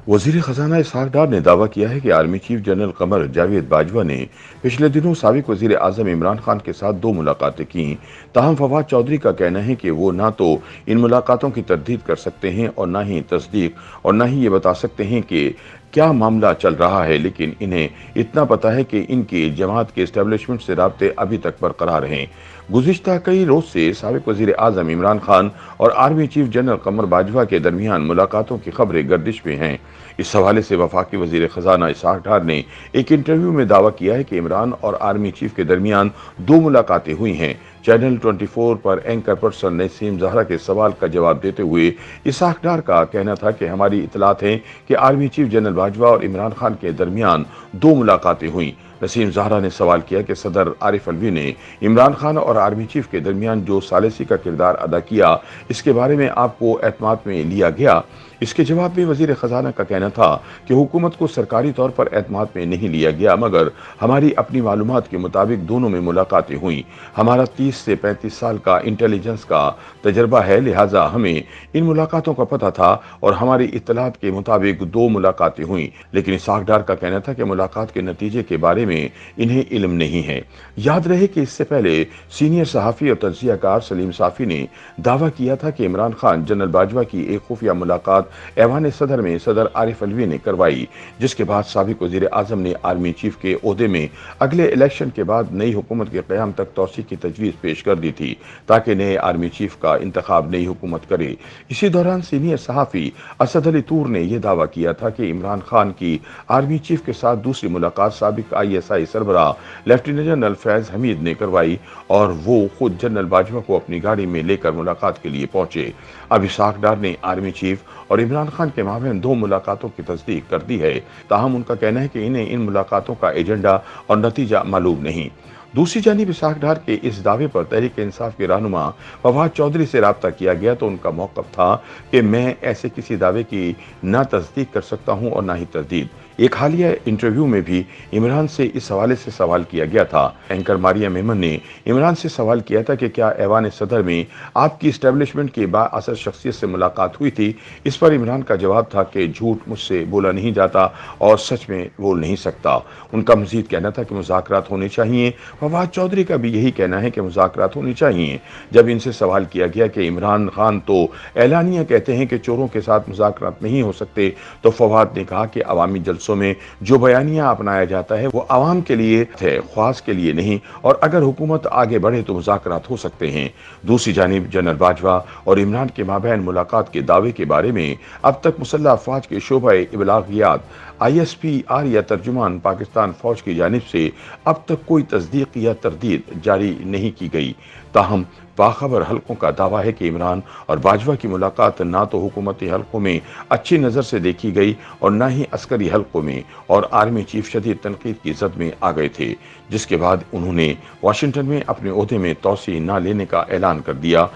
वजीर खजाना इसहाक डार ने दावा किया है कि army chief general Qamar Javed Bajwa ने पिछले दिनों साबिक वजीर आजम इमरान खान के साथ 2 मुलाकातें की। ताहम फवाद चौधरी का कहना है कि वो ना तो इन मुलाकातों की तरदीद कर सकते हैं और ना ही तस्दीक और ना ही ये बता सकते हैं कि क्या मामला चल रहा है, लेकिन इन्हें इतना पता है कि इनकी जमात के एस्टेब्लिशमेंट से राब्ते अभी तक बरकरार हैं। गुज़िश्ता कई रोज से साबिक वजीर आजम इमरान खान और आर्मी चीफ जनरल कमर बाजवा के दरमियान मुलाकातों की खबरें गर्दिश में हैं। इस हवाले से वफाकी वजीर खजाना इसहाक डार ने एक इंटरव्यू में दावा किया है कि इमरान और आर्मी चीफ के दरमियान 2 मुलाकातें हुई हैं। चैनल 24 पर एंकर पर्सन नसीम ज़हरा के सवाल का जवाब देते हुए इसहाक डार का कहना था कि हमारी इतलात है कि आर्मी चीफ जनरल बाजवा और इमरान खान के दरमियान 2 मुलाकातें हुई। नसीम ज़हरा ने सवाल किया कि सदर आरिफ अलवी ने इमरान खान और आर्मी चीफ के दरमियान जो सालिसी का किरदार अदा किया, इसके बारे में आपको एतमाद में लिया गया? इसके जवाब में वजीर खजाना का कहना था कि हुकूमत को सरकारी तौर पर एतमाद में नहीं लिया गया, मगर हमारी अपनी मालूमात के मुताबिक दोनों में मुलाकातें हुई। हमारा 30 से 35 साल का इंटेलिजेंस का तजर्बा है, लिहाजा हमें इन मुलाकातों का पता था और हमारी इत्तलात के मुताबिक 2 मुलाकातें हुई। लेकिन इसहाक डार का कहना था कि मुलाकात के नतीजे के बारे में इन्हें इल्म नहीं है। याद रहे कि इससे पहले सीनियर सहाफ़ी और तज्ज़ियाकार सलीम साफ़ी ने दावा किया था कि इमरान खान जनरल बाजवा की एक खुफिया मुलाकात ऐवान सदर में सदर आरिफ अलवी ने करवाई, जिसके बाद साबिक वजीर आजम ने आर्मी चीफ के ओहदे में अगले इलेक्शन के बाद नई हुकूमत के क़याम तक तोसी की तजवीज़ पेश कर दी थी ताकि नए आर्मी चीफ का इंतखाब नई हुकूमत करे। इसी दौरान सीनियर सहाफ़ी असद अली तूर ने यह दावा किया था कि इमरान खान की आर्मी चीफ के साथ दूसरी मुलाकात साबिक ISI सरबराह लेफ्टिनेंट जनरल फैज हमीद ने करवाई और वो खुद जनरल बाजवा को अपनी गाड़ी में लेकर मुलाकात के लिए पहुंचे। अब इसहाक डार ने आर्मी चीफ और इमरान खान के माबैन 2 मुलाकातों की तस्दीक कर दी है। ताहम उनका कहना है कि इन्हें इन मुलाकातों का एजेंडा और नतीजा मालूम नहीं। दूसरी जानिब इसहाक डार के इस दावे पर तहरीक इंसाफ के रहनुमा फवाद चौधरी से राब्ता किया गया तो उनका मौक़िफ़ था कि मैं ऐसे किसी दावे की ना तस्दीक कर सकता हूं और ना ही तरदीद। एक हालिया इंटरव्यू में भी इमरान से इस हवाले से सवाल किया गया था। एंकर मारिया मेमन ने इमरान से सवाल किया था कि क्या ऐवान सदर में आपकी इस्टेब्लिशमेंट की बाअसर शख्सियत से मुलाकात हुई थी? इस पर इमरान का जवाब था कि झूठ मुझसे बोला नहीं जाता और सच में बोल नहीं सकता। उनका मजीद कहना था कि मुज़ाकरात होने चाहिए। फवाद चौधरी का भी यही कहना है कि मुज़ाकरात होनी चाहिए। जब इनसे सवाल किया गया कि इमरान खान तो एलानिया कहते हैं कि चोरों के साथ मुज़ाकरात नहीं हो सकते, तो फवाद ने कहा कि अवामी जलसों में जो बयानिया अपनाया जाता है वो आवाम के लिए है, ख्वास के लिए नहीं, और अगर हुकूमत आगे बढ़े तो मुज़ाकरात हो सकते हैं। दूसरी जानिब जनरल बाजवा और इमरान के माबैन मुलाकात के दावे के बारे में अब तक मुसल्लह अफवाज के शोबे इबलागियात ISPR या तर्जुमान पाकिस्तान फौज की जानिब से अब तक कोई तस्दीक या तरदीद जारी नहीं की गई। ताहम बाखबर हलकों का दावा है कि इमरान और बाजवा की मुलाकात ना तो हुकूमती हलकों में अच्छी नज़र से देखी गई और ना ही अस्करी हलकों में, और आर्मी चीफ शदीद तनकीद की जद में आ गए थे, जिसके बाद उन्होंने वाशिंगटन में अपने ओहदे में तौसी ना लेने का ऐलान कर दिया।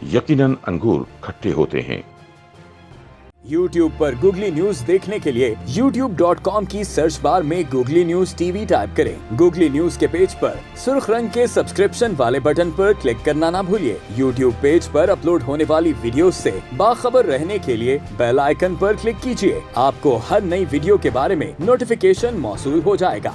यकीनन अंगूर खट्टे होते हैं। YouTube पर गूगली न्यूज देखने के लिए youtube.com की सर्च बार में गूगली न्यूज TV टाइप करें। गूगली न्यूज के पेज पर सुर्ख रंग के सब्सक्रिप्शन वाले बटन पर क्लिक करना ना भूलिए। YouTube पेज पर अपलोड होने वाली वीडियोस से बाखबर रहने के लिए बेल आइकन पर क्लिक कीजिए। आपको हर नई वीडियो के बारे में नोटिफिकेशन मौसूल हो जाएगा।